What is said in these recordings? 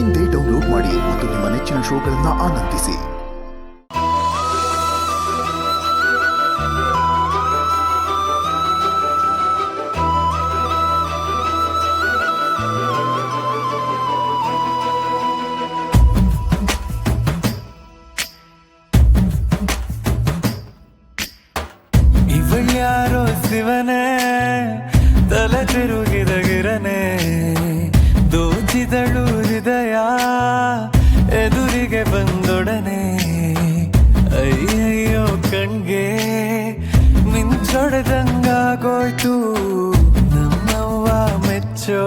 ಇಂದೇ ಡೌನ್ಲೋಡ್ ಮಾಡಿ ಮತ್ತು ನಿಮ್ಮ ನೆಚ್ಚಿನ ಶೋಗಳನ್ನು ಆನಂದಿಸಿ. ಇವಳ್ಯಾರೋ ಶಿವನೇ ತಲೆ ತಿರುಗಿದ ಗಿರನೆ ದೋಚಿದಳು ಹೃದಯ ಎದುರಿಗೆ ಬಂದೊಡನೆ ಅಯ್ಯಯ್ಯೋ ಕಣ್ಗೆ ಮಿಂಚೊಡೆದಂಗಾಗೋಯ್ತು ನಮ್ಮವ್ವ ಮೆಚ್ಚೋ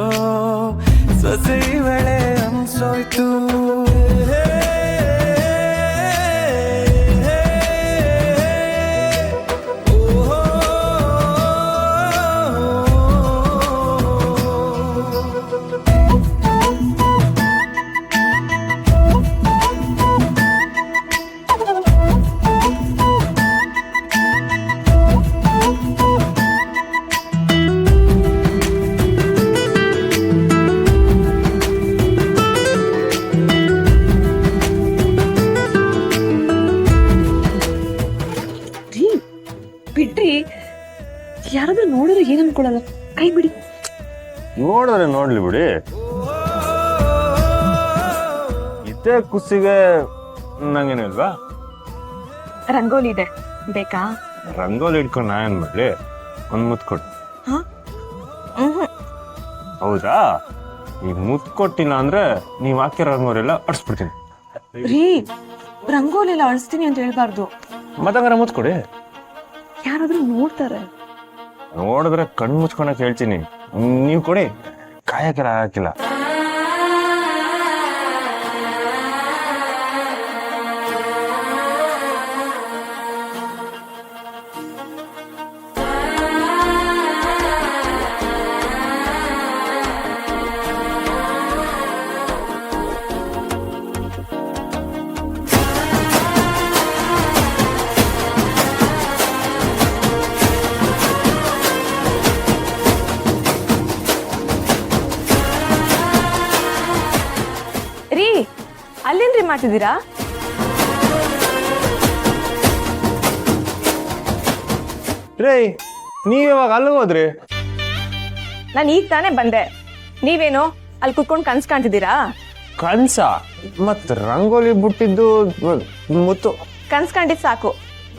ಸೊಸೆ ಇವಳೆ ಅನ್ಸೋಯ್ತು. ಬಿಡ್ರಿ, ಯಾರಾದ್ರೂ ನೋಡಿದ್ರೆ ಏನ್ ಅನ್ಕೊಳಲ್ಲ, ಕೈ ಬಿಡಿ. ನೋಡಿದ್ರೆ ನೋಡ್ಲಿ ಬಿಡಿ, ಇದೇ ಕುಸಿಗೆ ನಂಗೇನಿಲ್ವಾ? ರಂಗೋಲಿ ಇದೆ, ಬೇಕಾ? ರಂಗೋಲಿ ಇಟ್ಕೊಂಡು ನಾ ಏನ್ ಮಾಡ್ಲಿ? ಒಂದ್ ಮುತ್ ಕೊಟ್ಟು. ಹೌದಾ? ಈಗ ಮುತ್ ಕೊಟ್ಟಿಲ್ಲ ಅಂದ್ರೆ ನೀವ್ ಹಾಕಿರೋ ರಂಗೋಲಿ ಅಡ್ಸ್ಬಿಡ್ತೀನಿ. ರೀ, ರಂಗೋಲಿ ಎಲ್ಲ ಅಳಿಸ್ತೀನಿ ಅಂತ ಹೇಳ್ಬಾರ್ದು. ಮತ್ತಂಗಾರ ಮುತ್ ಕೊಡಿ. ಯಾರಾದ್ರೂ ನೋಡ್ತಾರೆ. ನೋಡಿದ್ರೆ ಕಣ್ಣು ಮುಚ್ಕೊಳಕ್ ಹೇಳ್ತೀನಿ, ನೀವ್ ಕೊಡಿ. ಕಾಯಕ್ಕೆಲ್ಲ ಹಾಕಿಲ್ಲ. ರೀ, ಅಲ್ಲೇನ್ರಿ ಮಾಡ್ತಿದ್ದೀರಾ? ರೇ, ನೀವ್ ಯಾವಾಗ ಅಲ್ಲಿಗೆ ಹೋದ್ರಿ? ನಾನು ಈಗ ತಾನೇ ಬಂದೆ. ನೀವೇನೋ ಅಲ್ಲಿ ಕುತ್ಕೊಂಡು ಕನ್ಸ್ ಕಾಣ್ತಿದ್ದೀರಾ? ಕನ್ಸ ಮತ್ ರಂಗೋಲಿ ಬಿಟ್ಟಿದ್ದು ಮುತ್ತು ಕನ್ಸ್ ಕಂಡಿದ್ ಸಾಕು.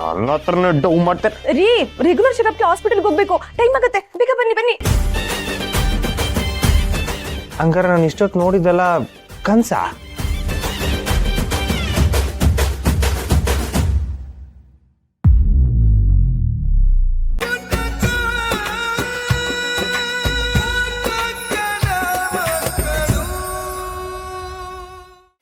ನನ್ನ ಹತ್ರನೇ ಡೌ ಮಾಡ್ತಾರೆ. ರೀ, ರೆಗ್ಯುಲರ್ ಚೆಕಪ್ಗೆ ಹಾಸ್ಪಿಟಲ್ಗೆ ಹೋಗ್ಬೇಕು, ಟೈಮ್ ಆಗತ್ತೆ, ಬೇಗ ಬನ್ನಿ ಬನ್ನಿ. ಹಂಗಾರೆ ನಾನು ಇಷ್ಟೊತ್ತು ನೋಡಿದ್ದೆಲ್ಲ ಕನ್ಸ?